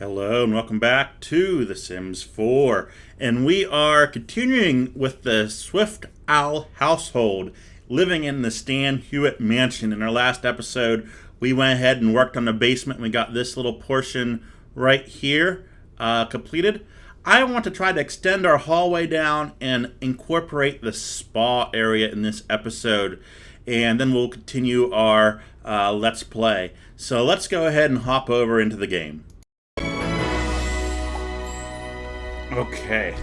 Hello and welcome back to The Sims 4. And we are continuing with the Swift Owl household living in the Stan Hewitt mansion. In our last episode, we went ahead and worked on the basement and we got this little portion right here completed. I want to try to extend our hallway down and incorporate the spa area in this episode. And then we'll continue our Let's Play. So let's go ahead and hop over into the game. Okay,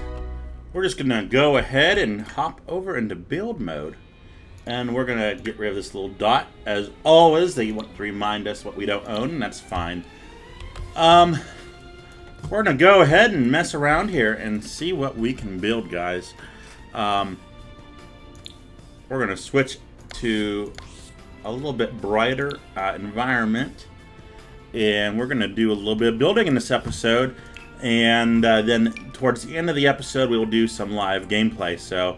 we're just gonna go ahead and hop over into build mode, and we're gonna get rid of this little dot. As always, they want to remind us what we don't own, and that's fine. We're gonna go ahead and mess around here and see what we can build, guys. We're gonna switch to a little bit brighter environment, and we're gonna do a little bit of building in this episode. And then towards the end of the episode, we will do some live gameplay, so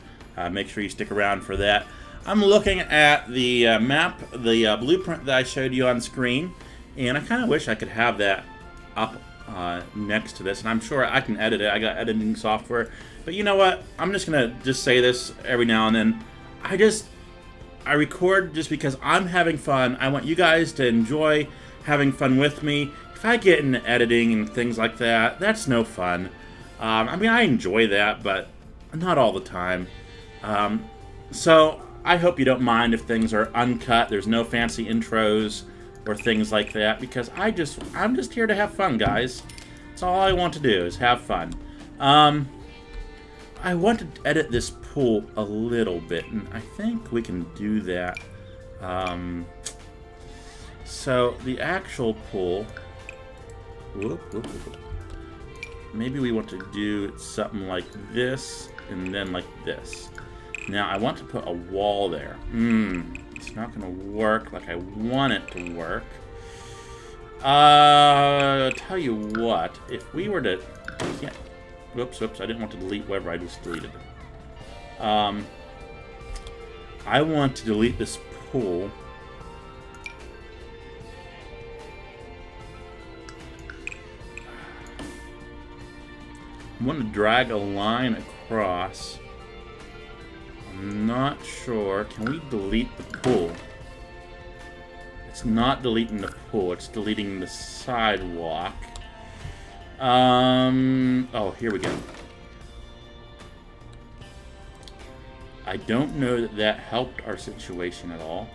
make sure you stick around for that. I'm looking at the map, the blueprint that I showed you on screen, and I kind of wish I could have that up next to this, and I'm sure I can edit it. I got editing software, but you know what? I'm just going to say this every now and then. I record just because I'm having fun. I want you guys to enjoy having fun with me. If I get into editing and things like that, that's no fun. I mean, I enjoy that, but not all the time. So I hope you don't mind if things are uncut. There's no fancy intros or things like that, because I'm just here to have fun, guys. That's all I want to do is have fun. I want to edit this pool a little bit, and I think we can do that. So the actual pool. Maybe we want to do something like this and then like this. Now I want to put a wall there. It's not going to work like I want it to work. Tell you what, if we were to... Whoops, I didn't want to delete whatever I just deleted. I want to delete this pool. I want to drag a line across. I'm not sure. Can we delete the pool? It's not deleting the pool. It's deleting the sidewalk. Oh, here we go. I don't know that that helped our situation at all.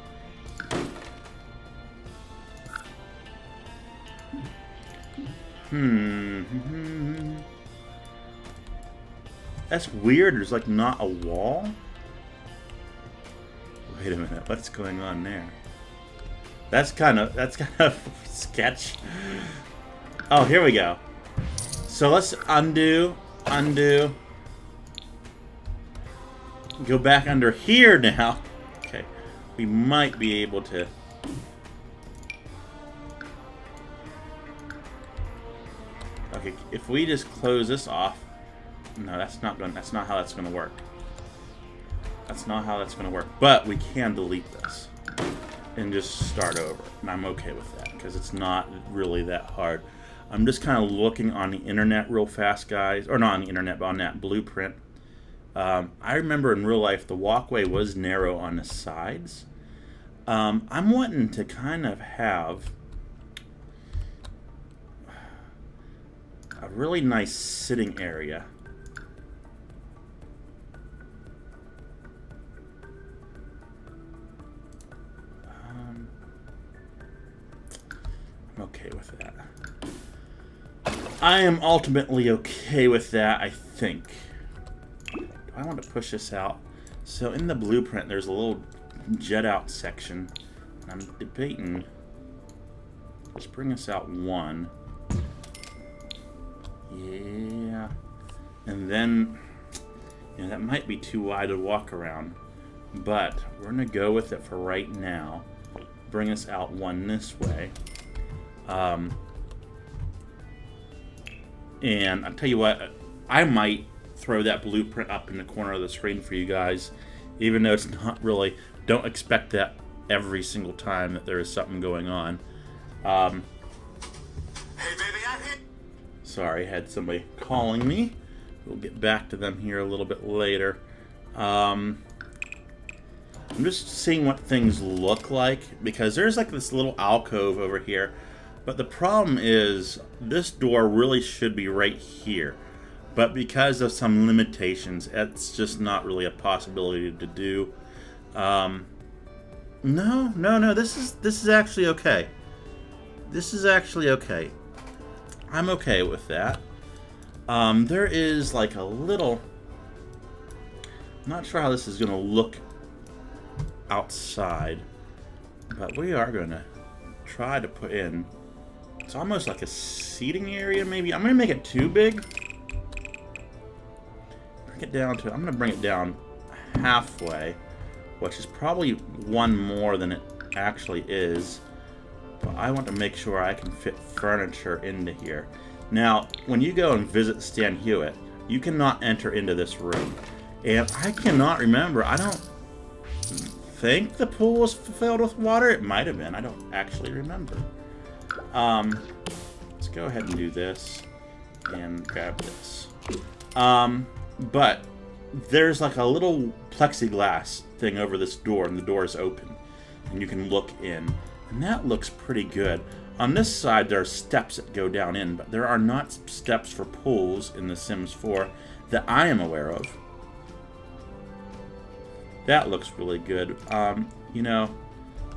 That's weird. There's like not a wall. Wait a minute. What's going on there? That's kind of sketch. Oh, here we go. So let's undo. Go back under here now. Okay. We might be able to. Okay, if we just close this off. No, that's not how that's gonna work. That's not how that's gonna work. But we can delete this and just start over, and I'm okay with that because it's not really that hard. I'm just kind of looking on the internet real fast, guys, or not on the internet, but on that blueprint. I remember in real life the walkway was narrow on the sides. I'm wanting to kind of have a really nice sitting area. I'm okay with that. I am ultimately okay with that, I think. Do I want to push this out? So in the blueprint, there's a little jet out section. I'm debating. Let's bring this out one. Yeah. And then, you know, that might be too wide to walk around. But we're going to go with it for right now. Bring us out one this way. And I'll tell you what, I might throw that blueprint up in the corner of the screen for you guys, even though it's not really, don't expect that every single time that there is something going on. Hey baby, I'm here. Sorry, I had somebody calling me. We'll get back to them here a little bit later. I'm just seeing what things look like, because there's like this little alcove over here. But the problem is, this door really should be right here. But because of some limitations, it's just not really a possibility to do. No, this is actually okay. This is actually okay. I'm okay with that. There is like a little... I'm not sure how this is going to look outside, but we are going to try to put in... It's almost like a seating area, maybe. I'm going to make it too big. Bring it down to... I'm going to bring it down halfway, which is probably one more than it actually is. But I want to make sure I can fit furniture into here. Now, when you go and visit Stan Hewitt, you cannot enter into this room. And I cannot remember. I don't think the pool was filled with water. It might have been. I don't actually remember. Let's go ahead and do this and grab this. But there's like a little plexiglass thing over this door, and the door is open, and you can look in, and that looks pretty good. On this side, there are steps that go down in, but there are not steps for pools in The Sims 4 that I am aware of. That looks really good. You know,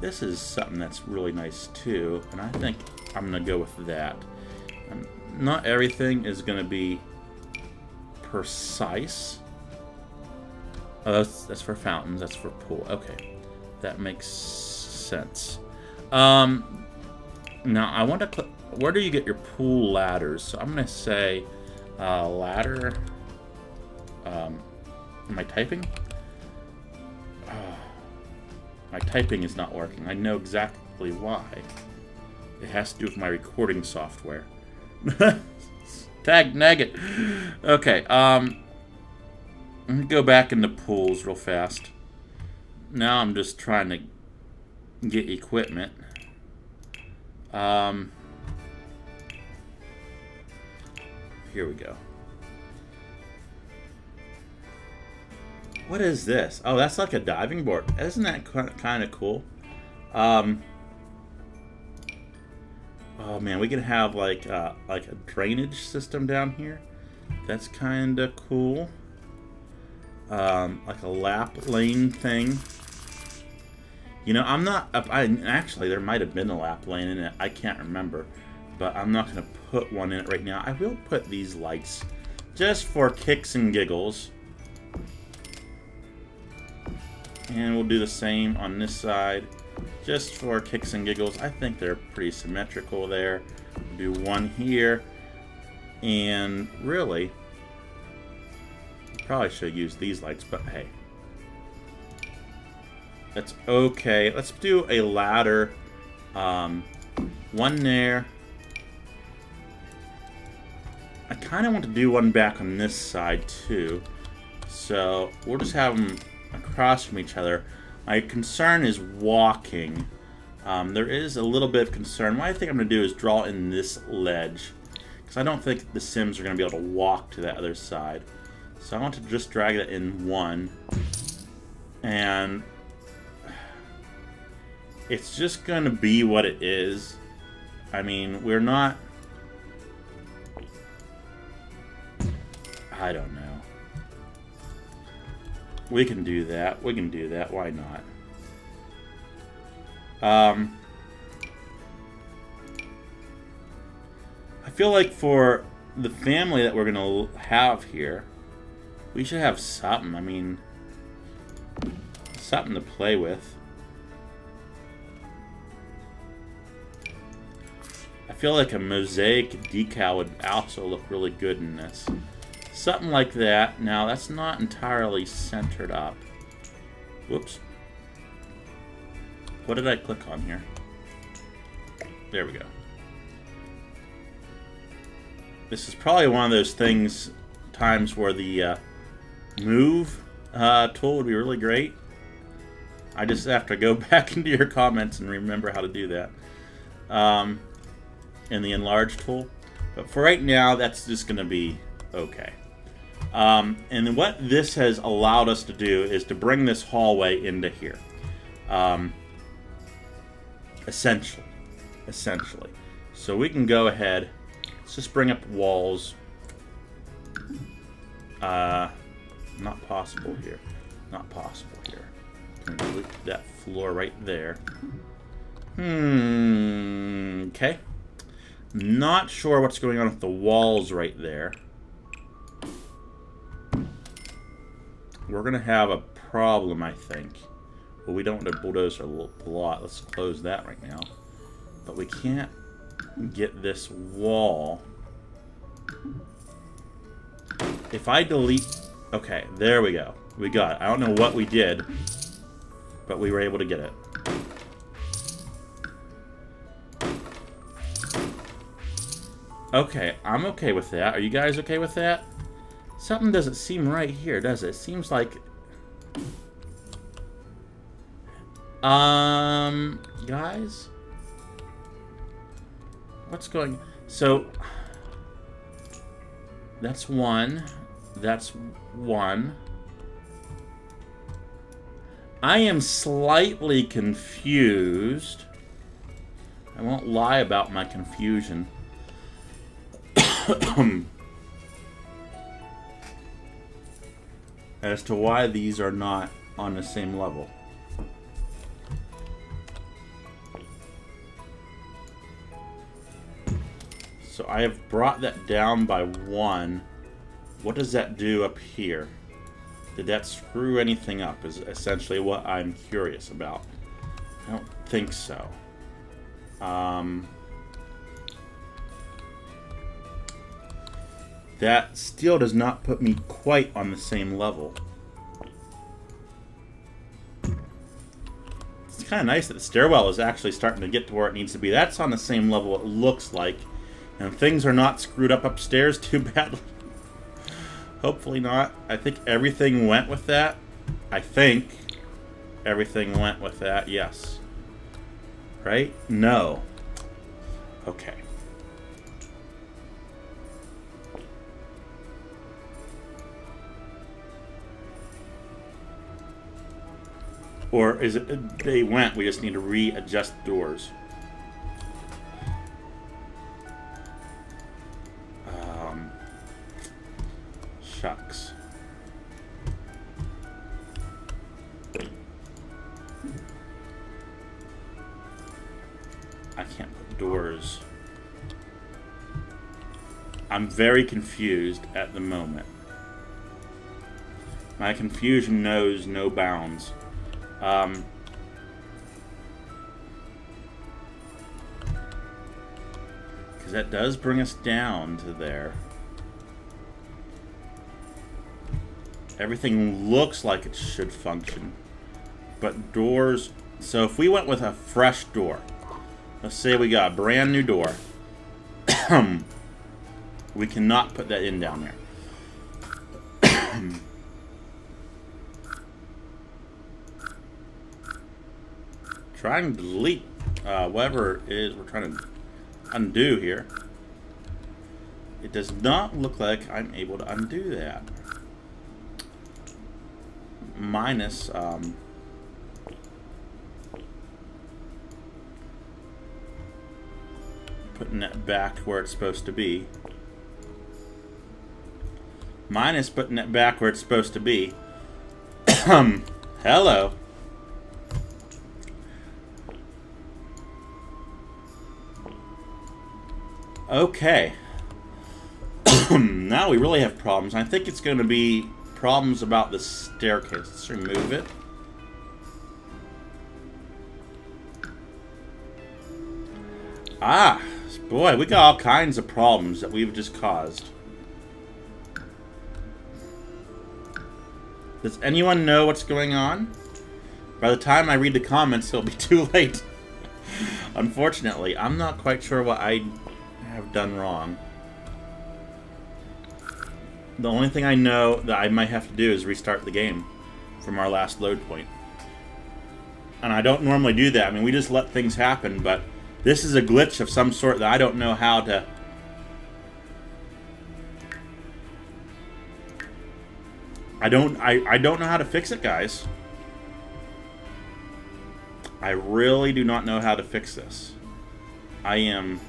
this is something that's really nice too, and I think I'm going to go with that. Not everything is going to be precise. Oh, that's for fountains, that's for pool. Okay, that makes sense. Now, I want to click... Where do you get your pool ladders? So I'm going to say ladder... am I typing? My typing is not working. I know exactly why. It has to do with my recording software. Tag nugget. Okay, let me go back into pools real fast. Now I'm just trying to get equipment. Here we go. What is this? Oh, that's like a diving board. Isn't that kind of cool? Oh man, we can have like a drainage system down here. That's kind of cool. Like a lap lane thing. You know, I'm not... actually, there might have been a lap lane in it. I can't remember. But I'm not going to put one in it right now. I will put these lights just for kicks and giggles. And we'll do the same on this side, just for kicks and giggles. I think they're pretty symmetrical there. We'll do one here. And really, probably should use these lights, but hey. That's okay. Let's do a ladder. One there. I kind of want to do one back on this side too. So we'll just have them across from each other. My concern is walking. There is a little bit of concern. What I think I'm going to do is draw in this ledge, because I don't think the Sims are going to be able to walk to that other side. So I want to just drag it in one. And it's just going to be what it is. I mean, we're not... I don't know. We can do that. We can do that. Why not? I feel like for the family that we're going to have here, we should have something. I mean, something to play with. I feel like a mosaic decal would also look really good in this. Something like that. Now, that's not entirely centered up. Whoops. What did I click on here? There we go. This is probably one of those times where the move tool would be really great. I just have to go back into your comments and remember how to do that. In the enlarge tool. But for right now, that's just going to be okay. And what this has allowed us to do is to bring this hallway into here. Essentially. So we can go ahead. Let's just bring up walls. Not possible here. Not possible here. Can we delete that floor right there? Okay. Not sure what's going on with the walls right there. We're going to have a problem, I think. Well, we don't want to bulldoze a lot. Let's close that right now. But we can't get this wall. If I delete... Okay, there we go. We got it. I don't know what we did, but we were able to get it. Okay, I'm okay with that. Are you guys okay with that? Something doesn't seem right here, does it? It seems like... Guys? What's going... So... That's one. That's one. I am slightly confused. I won't lie about my confusion. As to why these are not on the same level. So I have brought that down by one. What does that do up here? Did that screw anything up? Is essentially what I'm curious about. I don't think so. That still does not put me quite on the same level. It's kind of nice that the stairwell is actually starting to get to where it needs to be. That's on the same level, it looks like. And things are not screwed up upstairs too badly. Hopefully not. I think everything went with that. I think everything went with that, yes. Right? No. Okay. Or is it they went, we just need to readjust doors. Shucks. I can't put doors. I'm very confused at the moment. My confusion knows no bounds. Because that does bring us down to there. Everything looks like it should function. But doors... So if we went with a fresh door. Let's say we got a brand new door. We cannot put that in down there. Trying to delete whatever it is we're trying to undo here. It does not look like I'm able to undo that. Minus putting that back where it's supposed to be. Minus putting it back where it's supposed to be. Hello. Okay. Now we really have problems. I think it's going to be problems about the staircase. Let's remove it. Ah, boy, we got all kinds of problems that we've just caused. Does anyone know what's going on? By the time I read the comments, it'll be too late. Unfortunately, I'm not quite sure what I have done wrong. The only thing I know that I might have to do is restart the game from our last load point. And I don't normally do that. I mean, we just let things happen, but this is a glitch of some sort that I don't know how to I don't know how to fix it, guys. I really do not know how to fix this. I am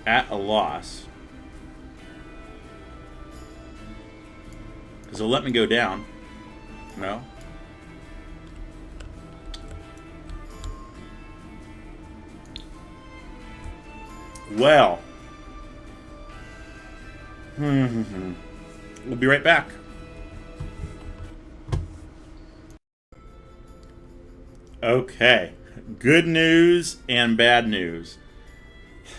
at a loss. Because it'll let me go down. No? Well. We'll be right back. Okay. Good news and bad news.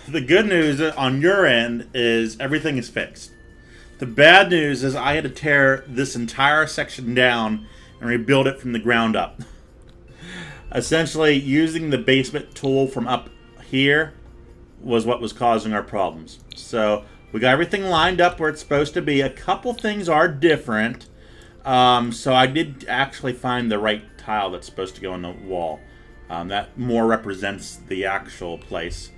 The good news on your end is everything is fixed. The bad news is I had to tear this entire section down and rebuild it from the ground up. Essentially, using the basement tool from up here was what was causing our problems. So we got everything lined up where it's supposed to be. A couple things are different. So I did actually find the right tile that's supposed to go on the wall. That more represents the actual place.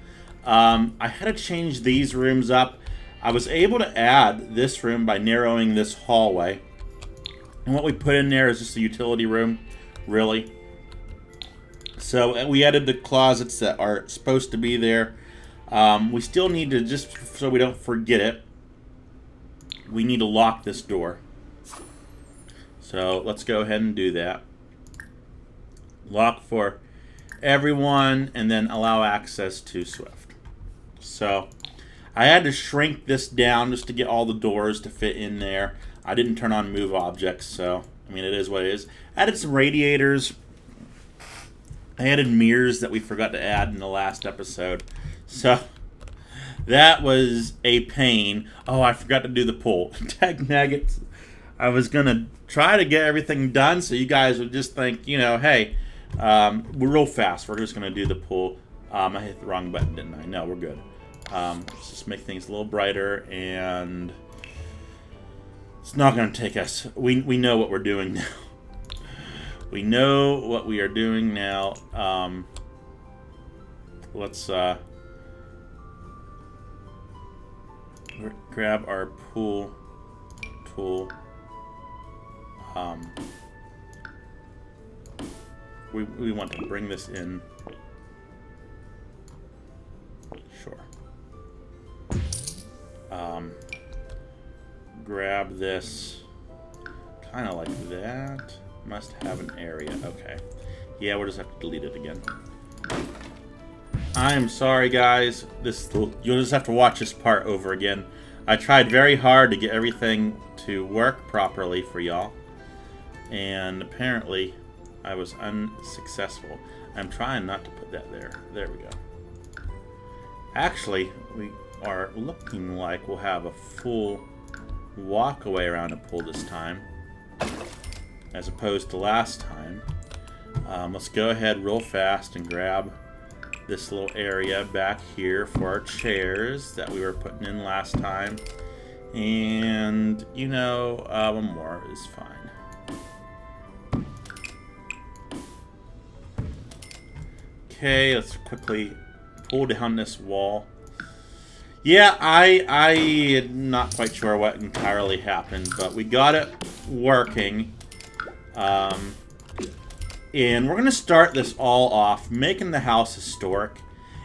I had to change these rooms up. I was able to add this room by narrowing this hallway. And what we put in there is just a utility room, really. So we added the closets that are supposed to be there. We still need to, just so we don't forget it, we need to lock this door. So let's go ahead and do that. Lock for everyone and then allow access to Swift. So I had to shrink this down just to get all the doors to fit in there. I didn't turn on move objects, so I mean, it is what it is. Added some radiators. I added mirrors that we forgot to add in the last episode. So that was a pain. Oh, I forgot to do the pool. Tag nuggets. I was going to try to get everything done so you guys would just think, you know, hey, we're real fast. We're just going to do the pool. I hit the wrong button, didn't I? No, we're good. Let's just make things a little brighter, and it's not going to take us. We know what we're doing now. We know what we are doing now. Let's grab our pool tool. We want to bring this in. Sure. Grab this. Kind of like that. Must have an area. Okay. Yeah, we'll just have to delete it again. I am sorry, guys. You'll just have to watch this part over again. I tried very hard to get everything to work properly for y'all, and apparently I was unsuccessful. I'm trying not to put that there. There we go. Actually, we are looking like we'll have a full walkaway around the pool this time, as opposed to last time. Let's go ahead real fast and grab this little area back here for our chairs that we were putting in last time. And, you know, one more is fine. Okay, let's quickly pull down this wall. Yeah, I'm not quite sure what entirely happened, but we got it working. And we're going to start this all off, making the house historic.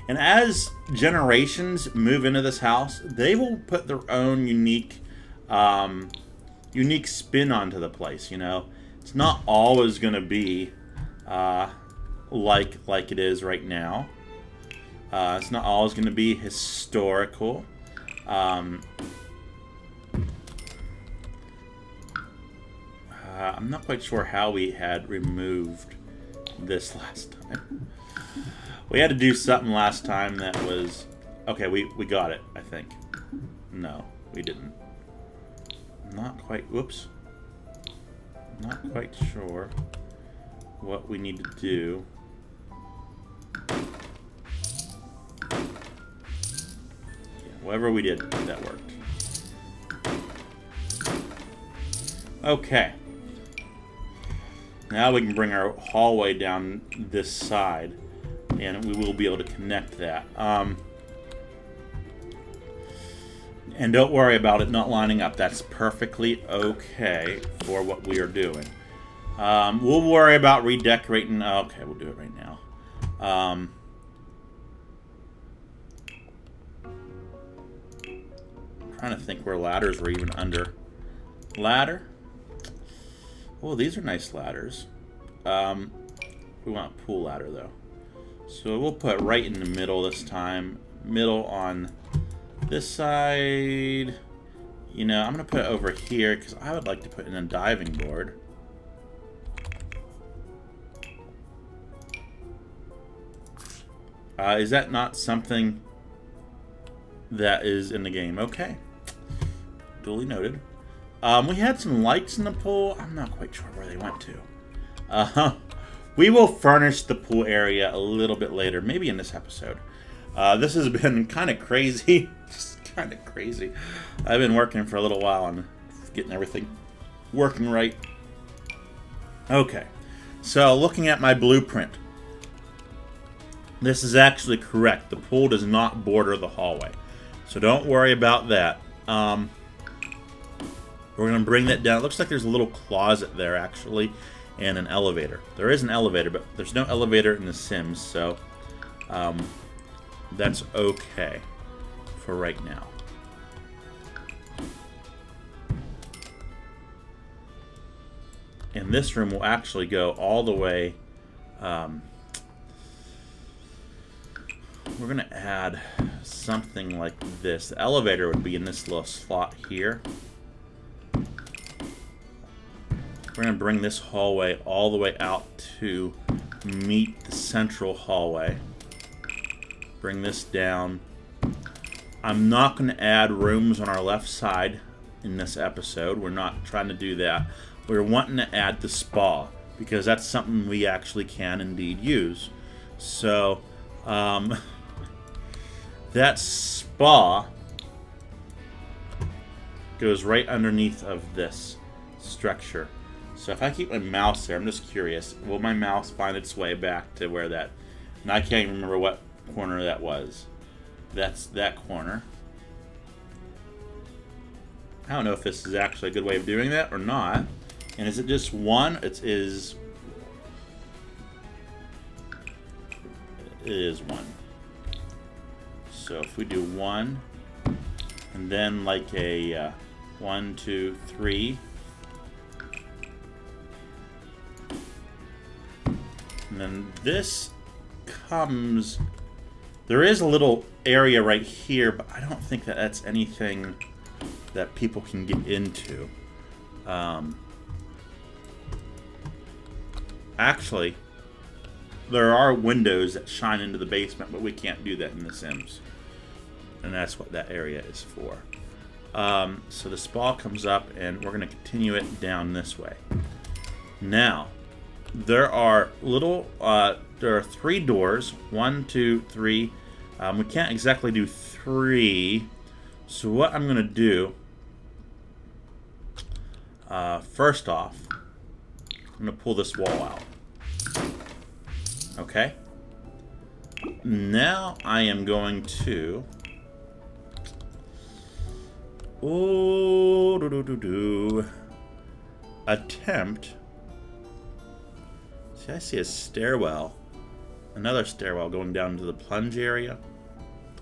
And as generations move into this house, they will put their own unique spin onto the place, you know. It's not always going to be like it is right now. It's not always going to be historical. I'm not quite sure how we had removed this last time. We had to do something last time that was... Okay, we got it, I think. No, we didn't. Not quite... Whoops. Not quite sure what we need to do. Whatever we did, that worked. Okay. Now we can bring our hallway down this side, and we will be able to connect that. And don't worry about it not lining up. That's perfectly okay for what we are doing. We'll worry about redecorating. Okay, we'll do it right now. Trying to think where ladders were even under. Ladder. Oh, these are nice ladders. We want a pool ladder though. So we'll put right in the middle this time. Middle on this side. You know, I'm going to put it over here because I would like to put in a diving board. Is that not something that is in the game? Okay. Duly noted. We had some lights in the pool. I'm not quite sure where they went to. We will furnish the pool area a little bit later, maybe in this episode. This has been kind of crazy. Just kind of crazy. I've been working for a little while on getting everything working right. Okay. So, looking at my blueprint. This is actually correct. The pool does not border the hallway. So don't worry about that. We're going to bring that down. It looks like there's a little closet there, actually, and an elevator. There is an elevator, but there's no elevator in The Sims, so that's okay for right now. And this room will actually go all the way... we're going to add something like this. The elevator would be in this little slot here. We're going to bring this hallway all the way out to meet the central hallway. Bring this down. I'm not going to add rooms on our left side in this episode. We're not trying to do that. We're wanting to add the spa because that's something we actually can indeed use. So, that spa goes right underneath of this structure. So if I keep my mouse there, I'm just curious, will my mouse find its way back to where that... And I can't even remember what corner that was. That's that corner. I don't know if this is actually a good way of doing that or not. And is it just one? It is one. So if we do one, and then like a 1, 2, 3, and then this comes. There is a little area right here, but I don't think that that's anything that people can get into. Actually, there are windows that shine into the basement, but we can't do that in The Sims. And that's what that area is for. So the spa comes up, and we're going to continue it down this way. Now, there are little, there are 3 doors. 1, 2, 3. We can't exactly do 3. So what I'm going to do, first off, I'm going to pull this wall out. Okay. Now I am going to... attempt... See, I see a stairwell. Another stairwell going down into the plunge area.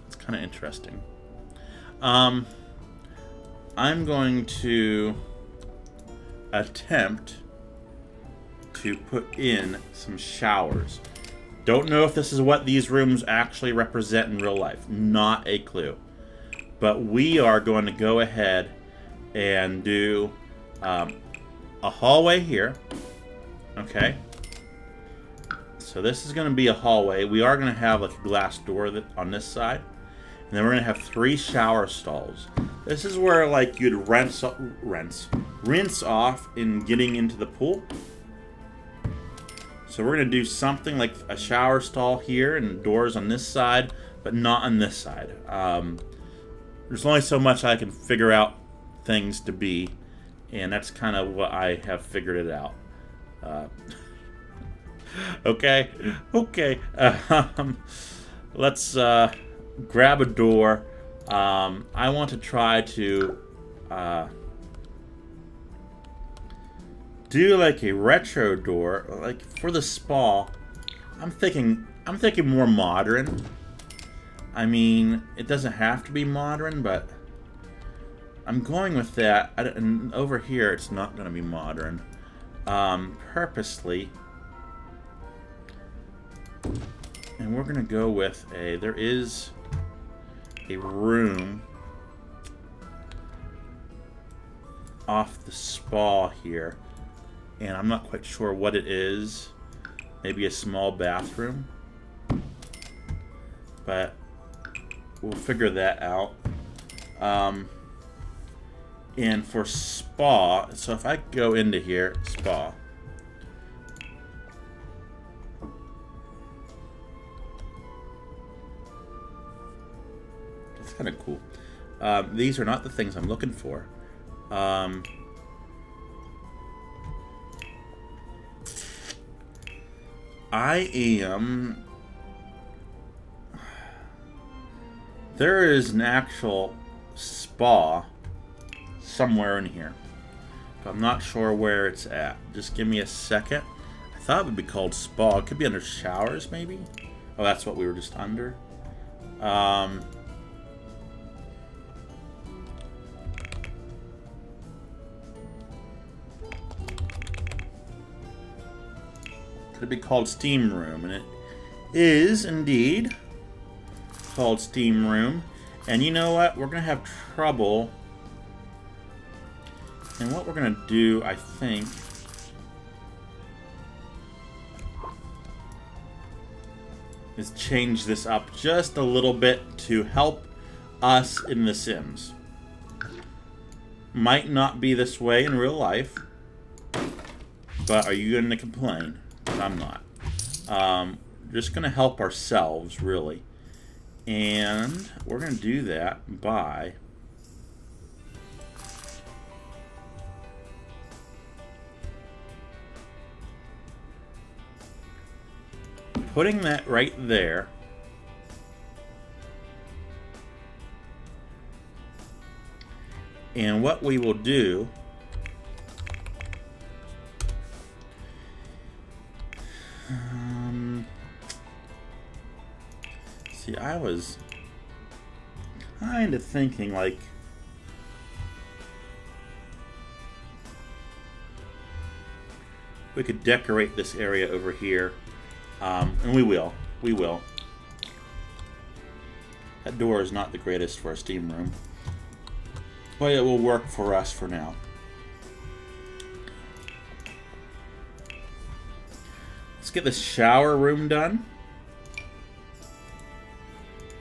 It's kind of interesting. I'm going to attempt to put in some showers. Don't know if this is what these rooms actually represent in real life. Not a clue. But we are going to go ahead and do a hallway here. Okay. So this is going to be a hallway. We are going to have like a glass door on this side. And then we're going to have 3 shower stalls. This is where like you'd rinse off in getting into the pool. So we're going to do something like a shower stall here and doors on this side, but not on this side. There's only so much I can figure out things to be, and that's kind of what I have figured it out. Okay. Let's grab a door. I want to try to do like a retro door, like for the spa. I'm thinking more modern. I mean, it doesn't have to be modern, but I'm going with that. And over here, it's not going to be modern. Purposely. And we're going to go with there is a room off the spa here. And I'm not quite sure what it is. Maybe a small bathroom. But we'll figure that out. And for spa, so if I go into here, spa. That's kind of cool. These are not the things I'm looking for. There is an actual spa somewhere in here, but I'm not sure where it's at. Just give me a second. I thought it would be called spa. It could be under showers, maybe. Oh, that's what we were just under. Could be called steam room, and it is indeed called steam room. And you know what? We're gonna have trouble. And what we're gonna do, I think, is change this up just a little bit to help us in The Sims. Might not be this way in real life, but are you gonna complain? I'm not. Just gonna help ourselves, really. And we're gonna do that by putting that right there. And what we will do see, I was kind of thinking like we could decorate this area over here, and we will. That door is not the greatest for a steam room, but it will work for us for now. Let's get this shower room done.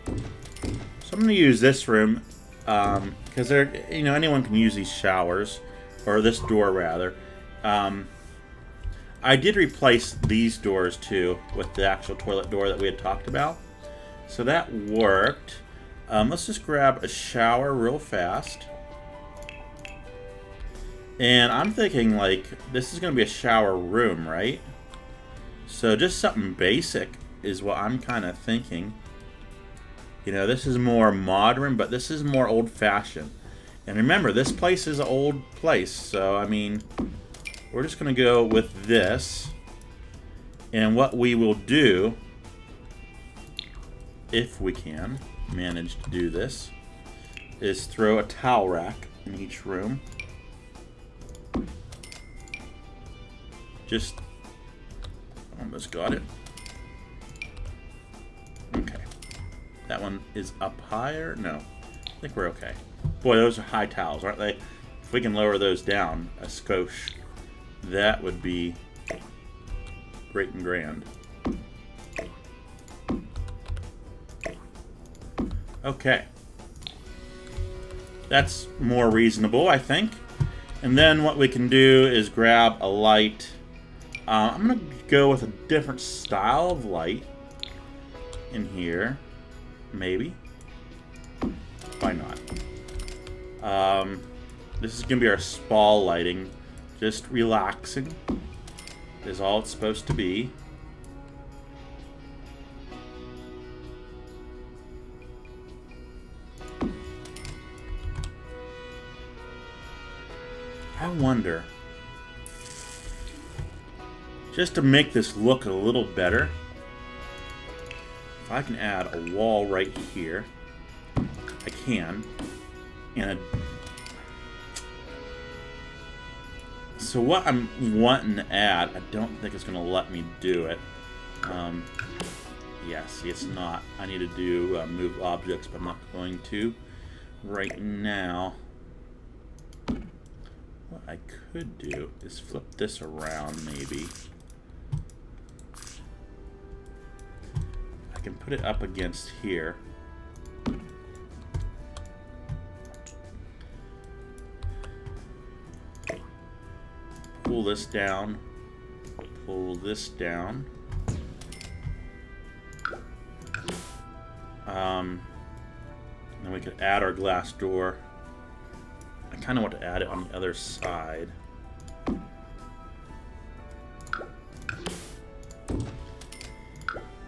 So I'm going to use this room because anyone can use these showers, or this door rather. I did replace these doors too with the actual toilet door that we had talked about, so that worked. Let's just grab a shower real fast, and I'm thinking like this is going to be a shower room, right? So just something basic is what I'm kind of thinking. You know, this is more modern, but this is more old-fashioned. And remember, this place is an old place, so, I mean, we're just going to go with this. And what we will do, if we can manage to do this, is throw a towel rack in each room. Just almost got it. Okay. That one is up higher? No. I think we're okay. Boy, those are high towels, aren't they? If we can lower those down a skosh, that would be great and grand. Okay. That's more reasonable, I think. And then what we can do is grab a light. I'm going to go with a different style of light in here. Maybe. Why not? This is going to be our spa lighting. Just relaxing is all it's supposed to be. wonder, just to make this look a little better, if I can add a wall right here. I can. And so what I'm wanting to add, I don't think it's going to let me do it. Yes, it's not. I need to do move objects, but I'm not going to right now. What I could do is flip this around, maybe. I can put it up against here. Pull this down. Pull this down. Then we could add our glass door. I kind of want to add it on the other side.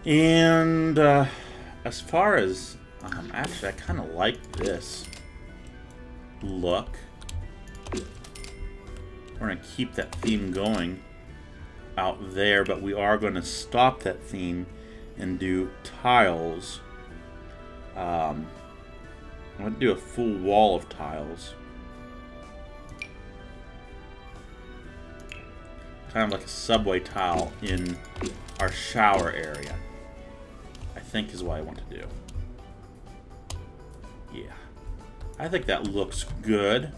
And as far as actually, I kind of like this look. We're going to keep that theme going out there, but we are going to stop that theme and do tiles. I'm going to do a full wall of tiles. Kind of like a subway tile in our shower area, I think is what I want to do. Yeah. I think that looks good.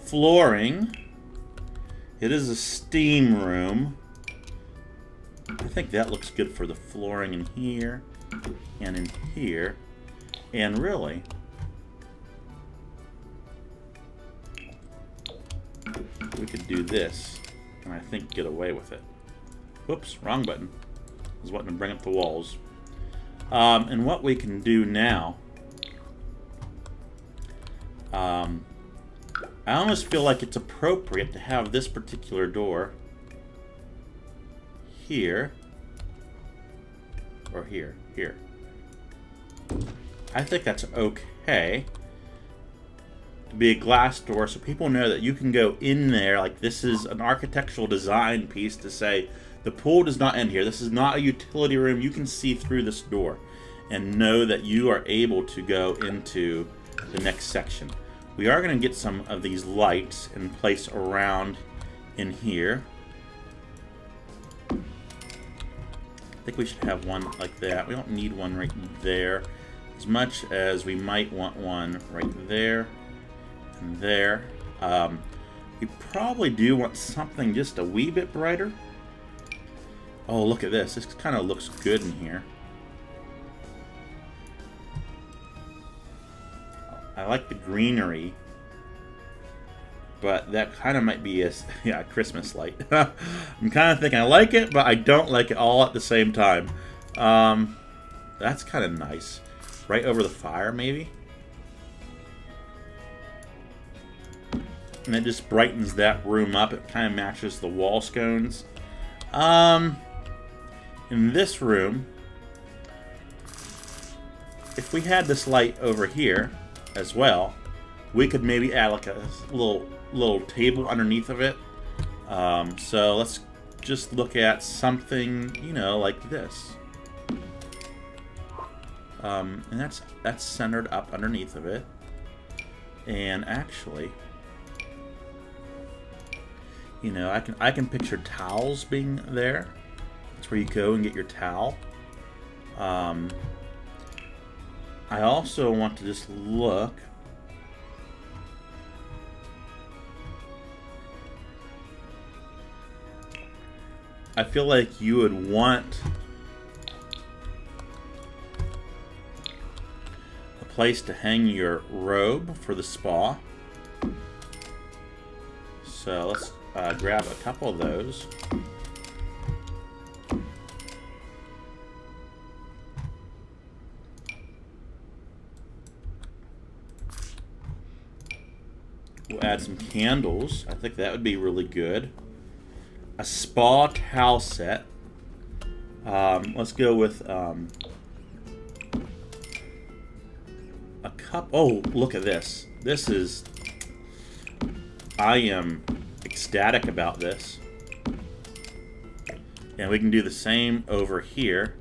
Flooring. It is a steam room. I think that looks good for the flooring in here and in here. And really, we could do this and I think get away with it. Whoops, wrong button. I was wanting to bring up the walls. And what we can do now, I almost feel like it's appropriate to have this particular door here, or here. I think that's okay to be a glass door, so people know that you can go in there. Like, this is an architectural design piece to say the pool does not end here. This is not a utility room. You can see through this door and know that you are able to go into the next section. We are going to get some of these lights in place around in here. I think we should have one like that. We don't need one right there as much as we might want one right there and there. We probably do want something just a wee bit brighter. Oh, look at this. This kind of looks good in here. I like the greenery, but that kind of might be a Christmas light. I'm kind of thinking I like it, but I don't like it all at the same time. That's kind of nice. Right over the fire, maybe? And it just brightens that room up. It kind of matches the wall scones. In this room, if we had this light over here as well, we could maybe add like a little table underneath of it. So let's just look at something, you know, like this. And that's centered up underneath of it. And actually, you know, I can picture towels being there. That's where you go and get your towel. I also want to just look. I feel like you would want a place to hang your robe for the spa. So let's grab a couple of those. We'll add some candles. I think that would be really good. A spa towel set. Let's go with a cup. Oh, look at this. This is... I am ecstatic about this. And we can do the same over here.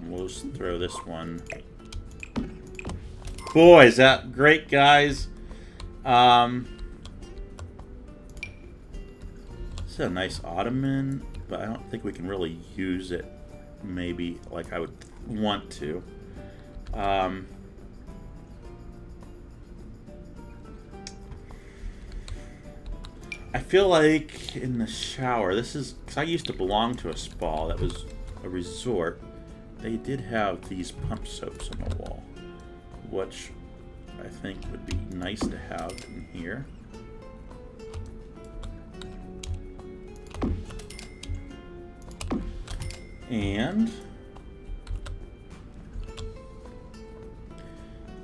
We'll just throw this one. Boy, is that great, guys. This is a nice ottoman, but I don't think we can really use it maybe like I would want to. I feel like in the shower, this is, because I used to belong to a spa that was a resort. They did have these pump soaps on the wall, which I think would be nice to have in here. And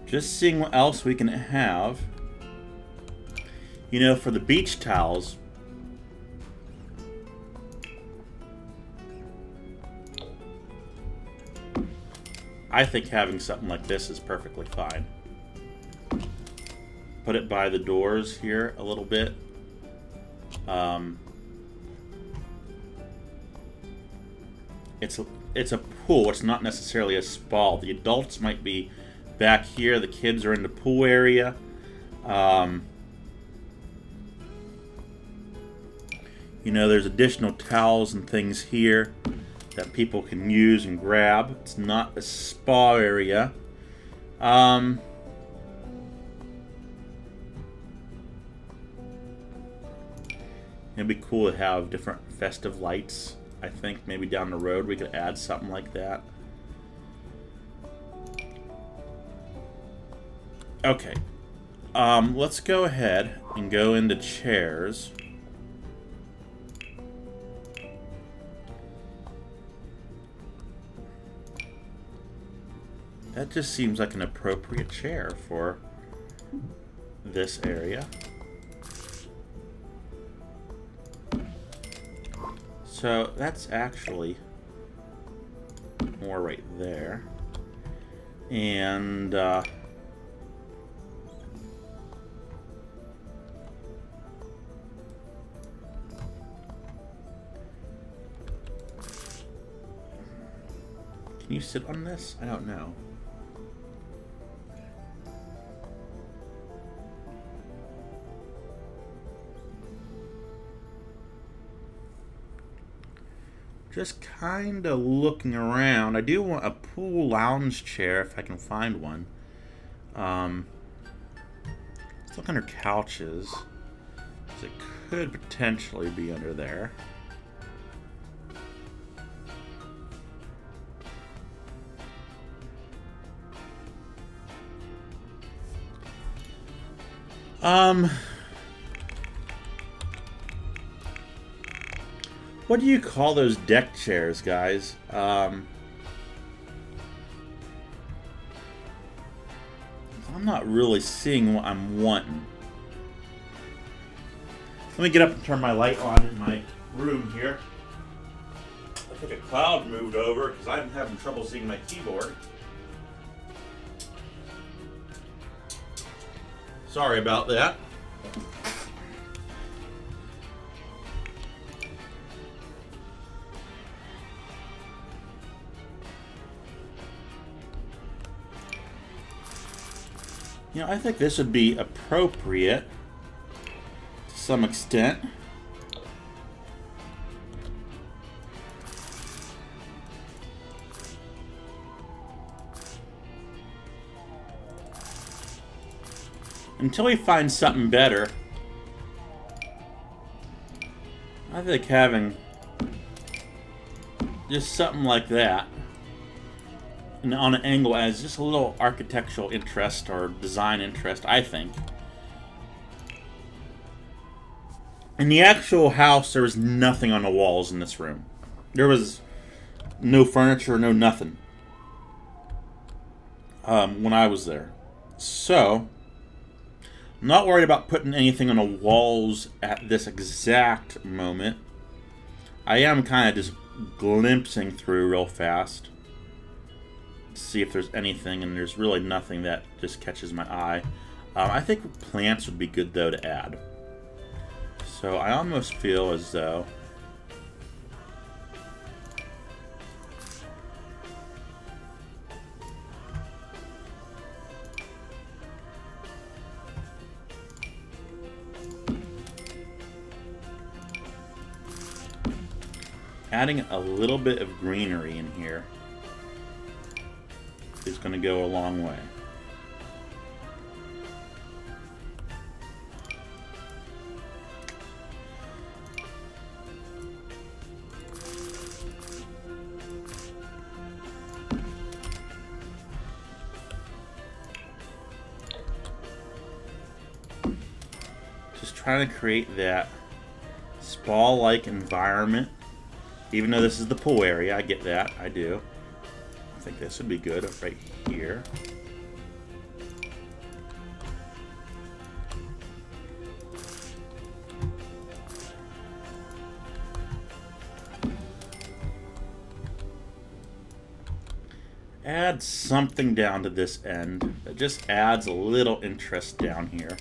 just seeing what else we can have. You know, for the beach towels, I think having something like this is perfectly fine. Put it by the doors here a little bit. It's a pool. It's not necessarily a spa. The adults might be back here. The kids are in the pool area. You know, there's additional towels and things here that people can use and grab. It's not a spa area. It'd be cool to have different festive lights. I think maybe down the road we could add something like that. Okay. Let's go ahead and go into chairs. That just seems like an appropriate chair for this area. So that's actually more right there. And can you sit on this? I don't know. Just kind of looking around. I do want a pool lounge chair if I can find one. Let's look under couches. It could potentially be under there. What do you call those deck chairs, guys? I'm not really seeing what I'm wanting. Let me get up and turn my light on in my room here. I think a cloud moved over because I'm having trouble seeing my keyboard. Sorry about that. You know, I think this would be appropriate to some extent. Until we find something better, I think having just something like that and on an angle as just a little architectural interest or design interest, I think. In the actual house, there was nothing on the walls in this room. There was no furniture, no nothing when I was there. So, I'm not worried about putting anything on the walls at this exact moment. I am kind of just glimpsing through real fast to see if there's anything, and there's really nothing that just catches my eye. I think plants would be good, though, to add. So I almost feel as though adding a little bit of greenery in here is going to go a long way. Just trying to create that spa-like environment. Even though this is the pool area, I get that. I do. I think this would be good right here. Add something down to this end that just adds a little interest down here.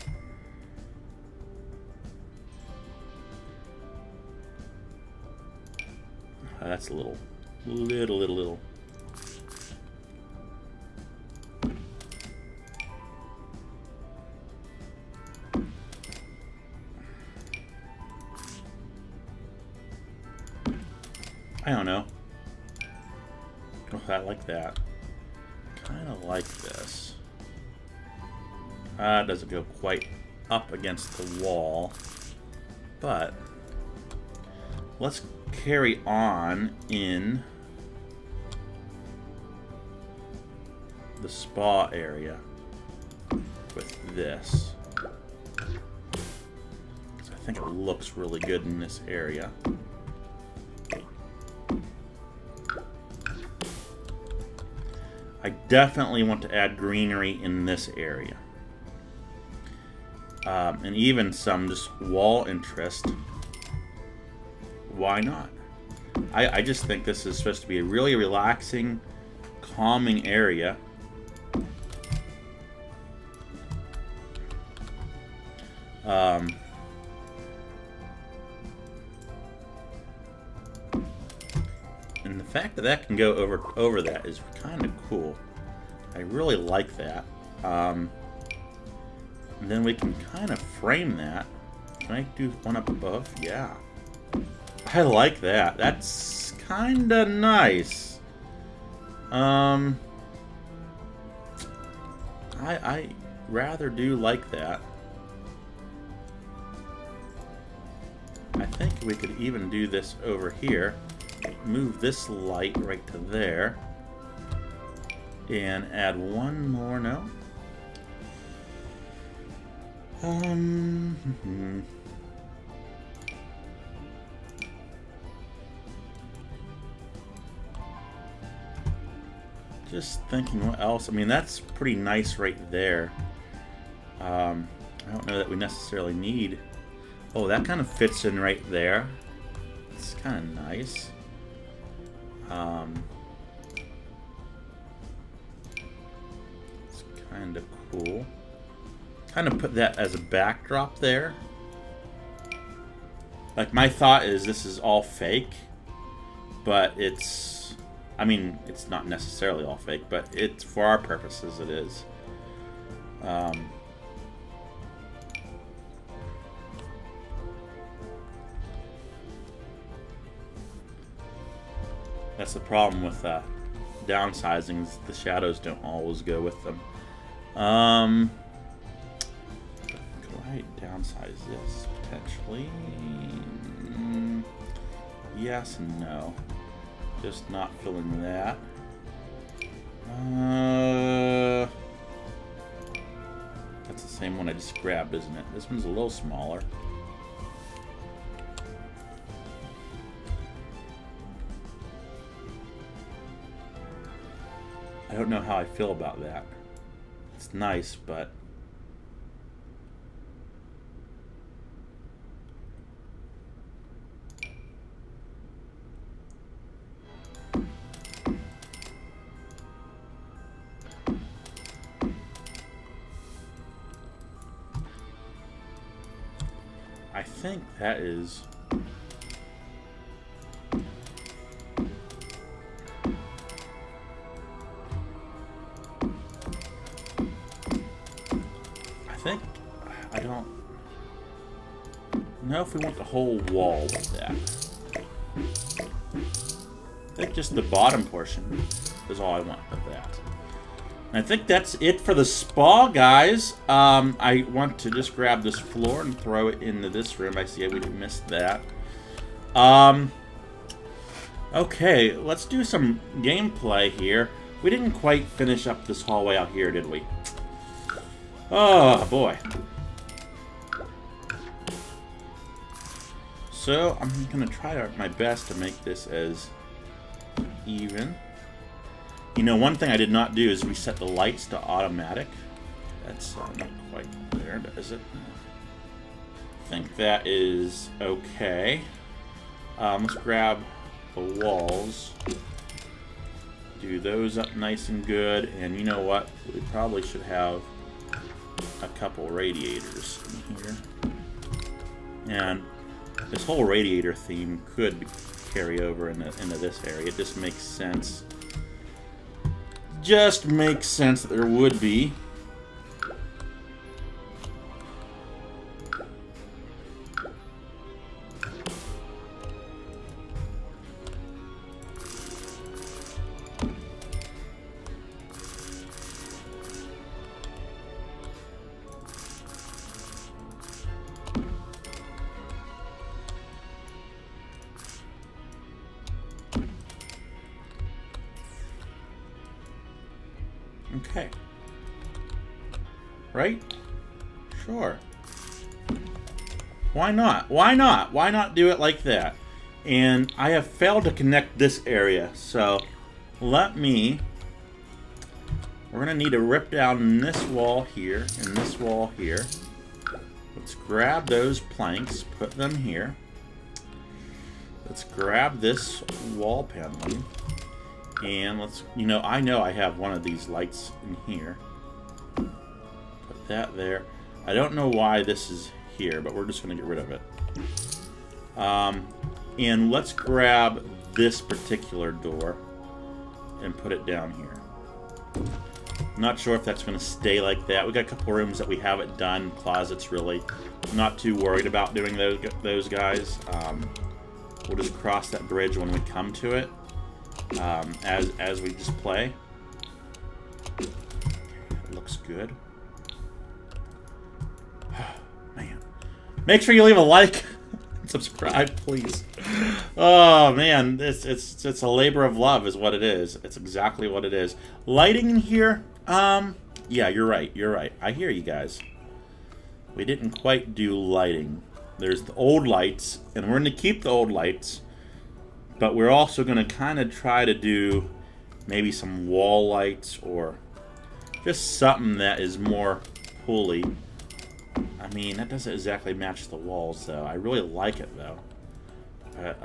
That's a little. I don't know. Oh, I like that. Kind of like this. It doesn't go quite up against the wall, but let's carry on in the spa area with this. So I think it looks really good in this area. I definitely want to add greenery in this area. And even some just wall interest. Why not? I just think this is supposed to be a really relaxing, calming area. And the fact that that can go over that is kind of cool. I really like that. And then we can kind of frame that. Can I do one up above? Yeah. I like that. That's kind of nice. I rather do like that. I think we could even do this over here. Move this light right to there. And add one more, no? Just thinking what else. I mean, that's pretty nice right there. I don't know that we necessarily need... Oh, that kind of fits in right there. It's kind of nice. It's kind of cool. Kind of put that as a backdrop there. Like, my thought is this is all fake, but it's... I mean, it's not necessarily all fake, but it's for our purposes it is. That's the problem with downsizing, is the shadows don't always go with them. Could I downsize this potentially? Yes and no. Just not filling that. That's the same one I just grabbed, isn't it? This one's a little smaller. I don't know how I feel about that. It's nice, but... think that is... I don't know if we want the whole wall with that. I think just the bottom portion is all I want of that. And I think that's it for the spa, guys. I want to just grab this floor and throw it into this room. I see we missed that. Okay, let's do some gameplay here. We didn't quite finish up this hallway out here, did we? Oh, boy. So, I'm going to try my best to make this as even. You know, one thing I did not do is reset the lights to automatic. That's not quite there, is it? I think that is okay. Let's grab the walls. Do those up nice and good. And you know what? We probably should have a couple radiators in here. And this whole radiator theme could carry over into this area. It just makes sense. Just makes sense that there would be. Okay. Right? Sure. Why not? Why not? Why not do it like that? And I have failed to connect this area, so let me... We're going to need to rip down this wall here and this wall here. Let's grab those planks, put them here. Let's grab this wall paneling. And let's, you know I have one of these lights in here. Put that there. I don't know why this is here, but we're just going to get rid of it. And let's grab this particular door and put it down here. Not sure if that's going to stay like that. We got a couple rooms that we haven't done. Closets, really. Not too worried about doing those guys. We'll just cross that bridge when we come to it. As we just play. It looks good. Man. Make sure you leave a like and subscribe, please. Oh man, it's a labor of love is what it is. It's exactly what it is. Lighting in here, yeah, you're right, you're right. I hear you guys. We didn't quite do lighting. There's the old lights, and we're gonna keep the old lights. But we're also going to kind of try to do maybe some wall lights or just something that is more pulley. I mean, that doesn't exactly match the walls, though. I really like it, though. But,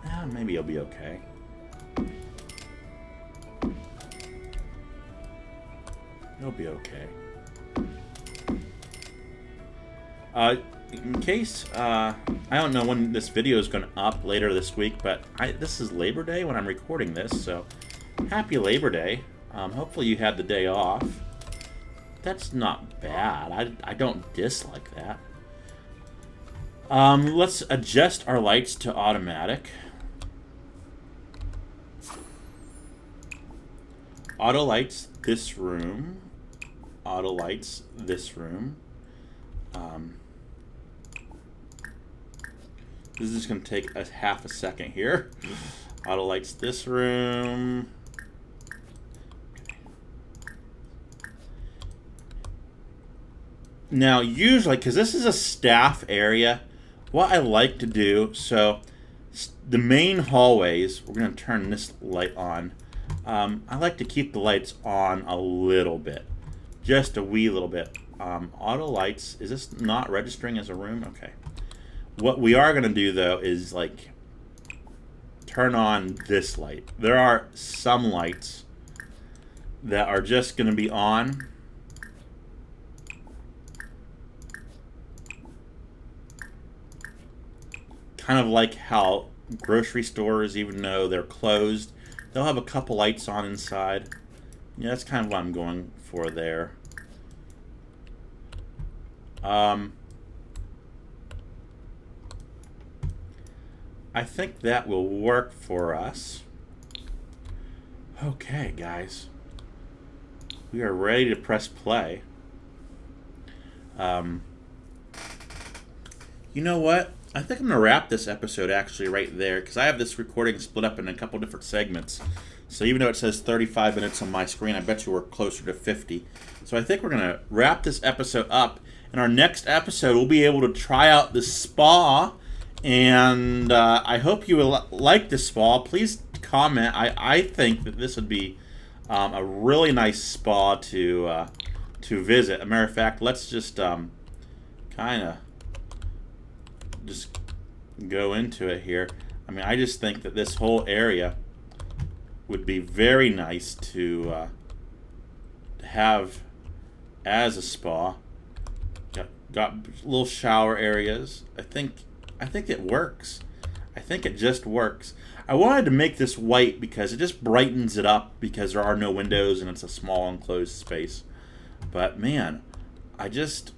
yeah, maybe it'll be okay. It'll be okay. In case, I don't know when this video is going to up later this week, but this is Labor Day when I'm recording this, so happy Labor Day. Hopefully you had the day off. That's not bad. I don't dislike that. Let's adjust our lights to automatic. Auto lights this room. Auto lights this room. This is just going to take a half a second here. Auto lights this room. Now, usually, because this is a staff area, what I like to do, so the main hallways, we're going to turn this light on. I like to keep the lights on a little bit. Just a wee little bit. Auto lights, is this not registering as a room? Okay. What we are going to do, though, is, like, turn on this light. There are some lights that are just going to be on. kind of like how grocery stores, even though they're closed, they'll have a couple lights on inside. Yeah, that's kind of what I'm going for there. I think that will work for us. Okay, guys. We are ready to press play. You know what? I think I'm going to wrap this episode actually right there, because I have this recording split up in a couple different segments. So even though it says 35 minutes on my screen, I bet you we're closer to 50. So I think we're going to wrap this episode up. In our next episode, we'll be able to try out the spa. And I hope you will like the spa. Please comment. I think that this would be a really nice spa to visit. As a matter of fact, let's just kind of just go into it here. I mean, I just think that this whole area would be very nice to have as a spa. Got little shower areas. I think it works. I think it just works. I wanted to make this white because it just brightens it up, because there are no windows and it's a small enclosed space. But man, it just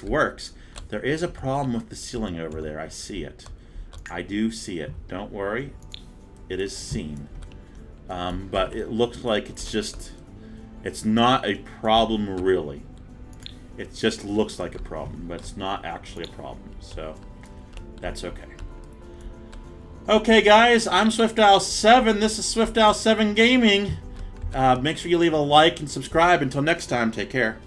works. There is a problem with the ceiling over there. I see it. I do see it. Don't worry. It is seen. But it looks like it's not a problem really. It just looks like a problem, but it's not actually a problem. So that's okay. Okay, guys, I'm SwiftOwl7. This is SwiftOwl7 Gaming. Make sure you leave a like and subscribe. Until next time, take care.